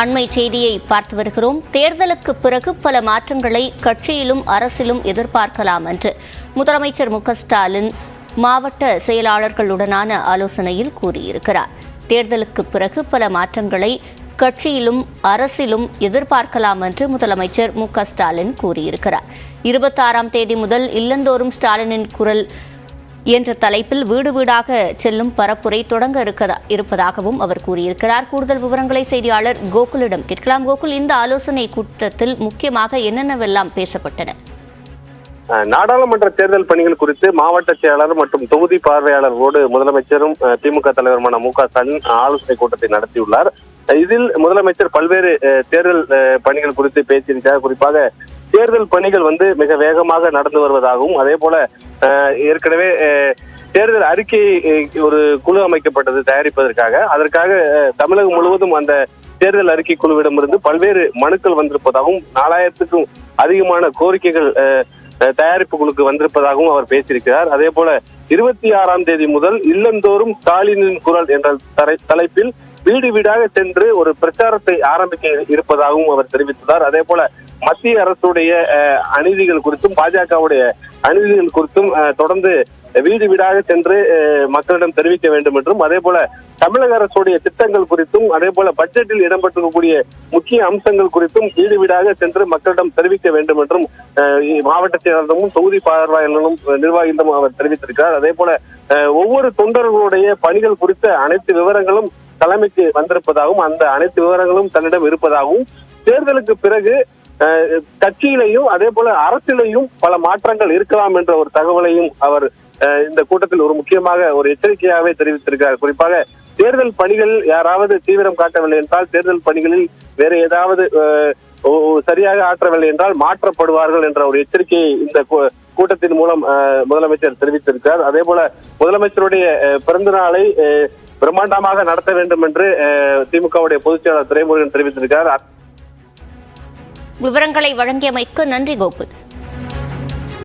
அண்மை செய்தியை பார்த்து வருகிறோம். தேர்தலுக்கு பிறகு பல மாற்றங்களை கட்சியிலும் அரசிலும் எதிர்பார்க்கலாம் என்று முதலமைச்சர் மு.க.ஸ்டாலின் மாவட்ட செயலாளர்களுடனான ஆலோசனையில் கூறியிருக்கிறார். தேர்தலுக்கு பிறகு பல மாற்றங்களை கட்சியிலும் அரசிலும் எதிர்பார்க்கலாம் என்று முதலமைச்சர் மு.க.ஸ்டாலின் கூறியிருக்கிறார். 26ஆம் தேதி முதல் இல்லந்தோறும் ஸ்டாலினின் குரல் என்ற தலைப்பில் வீடு வீடாக செல்லும் பரப்புரை தொடங்க இருப்பதாகவும் அவர் கூறியிருக்கிறார். கூடுதல் விவரங்களை செய்தியாளர் கோகுலிடம் கேட்கலாம். கோகுல், இந்த ஆலோசனை கூட்டத்தில் முக்கியமாக என்னென்னவெல்லாம் பேசப்பட்டன? நாடாளுமன்ற தேர்தல் பணிகள் குறித்து மாவட்ட செயலாளர் மற்றும் தொகுதி பார்வையாளர்களோடு முதலமைச்சரும் திமுக தலைவருமான மு.க.ஸ்டாலின் ஆலோசனை கூட்டத்தை நடத்தியுள்ளார். இதில் முதலமைச்சர் பல்வேறு தேர்தல் பணிகள் குறித்து பேசியிருக்கிறார். குறிப்பாக தேர்தல் பணிகள் மிக வேகமாக நடந்து வருவதாகவும், அதே போல ஏற்கனவே தேர்தல் அறிக்கை ஒரு குழு அமைக்கப்பட்டது தயாரிப்பதற்காக. அதற்காக தமிழகம் முழுவதும் அந்த தேர்தல் அறிக்கை குழுவிடமிருந்து பல்வேறு மனுக்கள் வந்திருப்பதாகவும், 4000க்கும் அதிகமான கோரிக்கைகள் தயாரிப்பு குழுக்கு வந்திருப்பதாகவும் அவர் பேசியிருக்கிறார். அதே போல 26ஆம் தேதி முதல் இல்லந்தோறும் ஸ்டாலினின் குரல் என்ற தலைப்பில் வீடு வீடாக சென்று ஒரு பிரச்சாரத்தை ஆரம்பிக்க இருப்பதாகவும் அவர் தெரிவித்துள்ளார். அதே போல மத்திய அரசுடைய அநீதிகள் குறித்தும் பாஜகவுடைய அநீதிகள் குறித்தும் தொடர்ந்து வீடு வீடாக சென்று மக்களிடம் தெரிவிக்க வேண்டும் என்றும், அதே போல தமிழக அரசுடைய திட்டங்கள் குறித்தும், அதே போல பட்ஜெட்டில் இடம்பெற்றிருக்கக்கூடிய முக்கிய அம்சங்கள் குறித்தும் வீடு வீடாக சென்று மக்களிடம் தெரிவிக்க வேண்டும் என்றும் மாவட்ட செயலாளரும் தொகுதி பார்வையாளர்களும் நிர்வாகிகளும் அவர் தெரிவித்திருக்கிறார். அதே போல ஒவ்வொரு தொண்டர்களுடைய பணிகள் குறித்த அனைத்து விவரங்களும் தலைமைக்கு வந்திருப்பதாகவும், அந்த அனைத்து விவரங்களும் தன்னிடம் இருப்பதாகவும், தேர்தலுக்கு பிறகு கட்சியிலையும் அதே போல அரசியலையும் பல மாற்றங்கள் இருக்கலாம் என்ற ஒரு தகவலையும் அவர் இந்த கூட்டத்தில் ஒரு முக்கியமாக ஒரு எச்சரிக்கையாகவே தெரிவித்திருக்கிறார். குறிப்பாக தேர்தல் பணிகள் யாராவது தீவிரம் காட்டவில்லை என்றால், தேர்தல் பணிகளில் வேற ஏதாவது சரியாக ஆற்றவில்லை என்றால் மாற்றப்படுவார்கள் என்ற ஒரு எச்சரிக்கையை இந்த கூட்டத்தின் மூலம் முதலமைச்சர் தெரிவித்திருக்கிறார். அதே போல முதலமைச்சருடைய பிறந்த நாளை பிரம்மாண்டமாக நடத்த வேண்டும் என்று திமுகவுடைய பொதுச் செயலாளர் துரைமுருகன் தெரிவித்திருக்கிறார். விவரங்களை வழங்கியமைக்கு நன்றி கோகுல்.